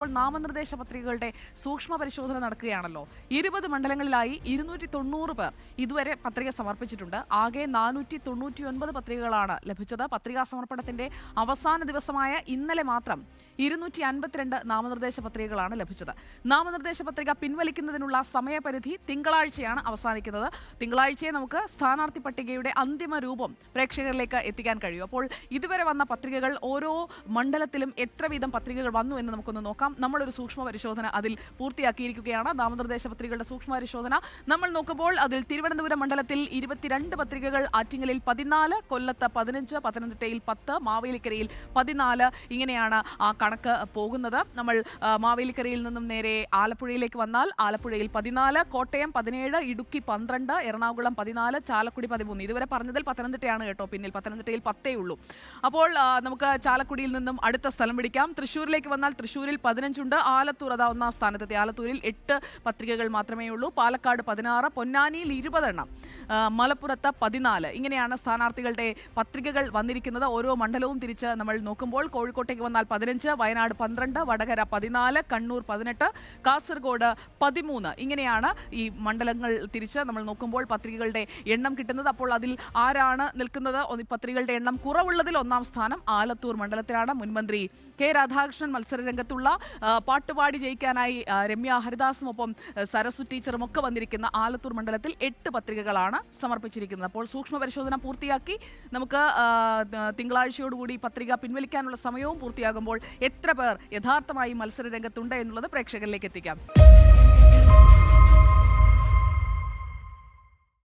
ഇപ്പോൾ നാമനിർദ്ദേശ പത്രികകളുടെ സൂക്ഷ്മ പരിശോധന നടക്കുകയാണല്ലോ. 20 മണ്ഡലങ്ങളിലായി 290 പേർ ഇതുവരെ പത്രിക സമർപ്പിച്ചിട്ടുണ്ട്. ആകെ 499 പത്രികകളാണ് ലഭിച്ചത്. പത്രികാ സമർപ്പണത്തിന്റെ അവസാന ദിവസമായ ഇന്നലെ മാത്രം 252 നാമനിർദ്ദേശ പത്രികകളാണ് ലഭിച്ചത്. നാമനിർദ്ദേശ പത്രിക പിൻവലിക്കുന്നതിനുള്ള സമയപരിധി തിങ്കളാഴ്ചയാണ് അവസാനിക്കുന്നത്. തിങ്കളാഴ്ചയെ നമുക്ക് സ്ഥാനാർത്ഥി പട്ടികയുടെ അന്തിമ രൂപം പ്രേക്ഷകരിലേക്ക് എത്തിക്കാൻ കഴിയും. അപ്പോൾ ഇതുവരെ വന്ന പത്രികകൾ ഓരോ മണ്ഡലത്തിലും എത്ര വീതം പത്രികകൾ വന്നു എന്ന് നമുക്കൊന്ന് നോക്കാം. നമ്മളൊരു സൂക്ഷ്മ പരിശോധന അതിൽ പൂർത്തിയാക്കിയിരിക്കുകയാണ്. നാമനിർദ്ദേശ പത്രികകളുടെ സൂക്ഷ്മ പരിശോധന നമ്മൾ നോക്കുമ്പോൾ അതിൽ തിരുവനന്തപുരം മണ്ഡലത്തിൽ 22 പത്രികകൾ, ആറ്റിങ്ങലിൽ 14, കൊല്ലത്ത് 15, പത്തനംതിട്ടയിൽ 10, മാവേലിക്കരയിൽ 14. ഇങ്ങനെയാണ് ആ കണക്ക് പോകുന്നത്. നമ്മൾ മാവേലിക്കരയിൽ നിന്നും നേരെ ആലപ്പുഴയിലേക്ക് വന്നാൽ ആലപ്പുഴയിൽ 14, കോട്ടയം 17, ഇടുക്കി 12, എറണാകുളം 14, ചാലക്കുടി 13. ഇതുവരെ പറഞ്ഞതിൽ പത്തനംതിട്ടയാണ് കേട്ടോ പിന്നിൽ. പത്തനംതിട്ടയിൽ 10 ഉള്ളൂ. അപ്പോൾ നമുക്ക് ചാലക്കുടിയിൽ നിന്നും അടുത്ത സ്ഥലം പിടിക്കാം. തൃശ്ശൂരിലേക്ക് വന്നാൽ തൃശ്ശൂരിൽ 15 ഉണ്ട്. ആലത്തൂർ അതാ ഒന്നാം സ്ഥാനത്തെത്തി. ആലത്തൂരിൽ 8 പത്രികകൾ മാത്രമേ ഉള്ളൂ. പാലക്കാട് 16, പൊന്നാനിയിൽ 20 എണ്ണം, മലപ്പുറത്ത് 14. ഇങ്ങനെയാണ് സ്ഥാനാർത്ഥികളുടെ പത്രികകൾ വന്നിരിക്കുന്നത്. ഓരോ മണ്ഡലവും തിരിച്ച് നമ്മൾ നോക്കുമ്പോൾ കോഴിക്കോട്ടേക്ക് വന്നാൽ 15, വയനാട് 12, വടകര 14, കണ്ണൂർ 18, കാസർഗോഡ് 13. ഇങ്ങനെയാണ് ഈ മണ്ഡലങ്ങൾ തിരിച്ച് നമ്മൾ നോക്കുമ്പോൾ പത്രികകളുടെ എണ്ണം കിട്ടുന്നത്. അപ്പോൾ അതിൽ ആരാണ് നിൽക്കുന്നത്? പത്രികകളുടെ എണ്ണം കുറവുള്ളതിൽ ഒന്നാം സ്ഥാനം ആലത്തൂർ മണ്ഡലത്തിലാണ്. മുൻമന്ത്രി കെ രാധാകൃഷ്ണൻ മത്സര രംഗത്തുള്ള, പാട്ടുപാടി ജയിക്കാനായി രമ്യ ഹരിദാസും ഒപ്പം സരസു ടീച്ചറും ഒക്കെ വന്നിരിക്കുന്ന ആലത്തൂർ മണ്ഡലത്തിൽ 8 പത്രികകളാണ് സമർപ്പിച്ചിരിക്കുന്നത്. അപ്പോൾ സൂക്ഷ്മ പരിശോധന പൂർത്തിയാക്കി നമുക്ക് തിങ്കളാഴ്ചയോടുകൂടി പത്രിക പിൻവലിക്കാനുള്ള സമയവും പൂർത്തിയാകുമ്പോൾ എത്ര പേർ യഥാർത്ഥമായി മത്സര രംഗത്തുണ്ട് എന്നുള്ളത് പ്രേക്ഷകരിലേക്ക് എത്തിക്കാം.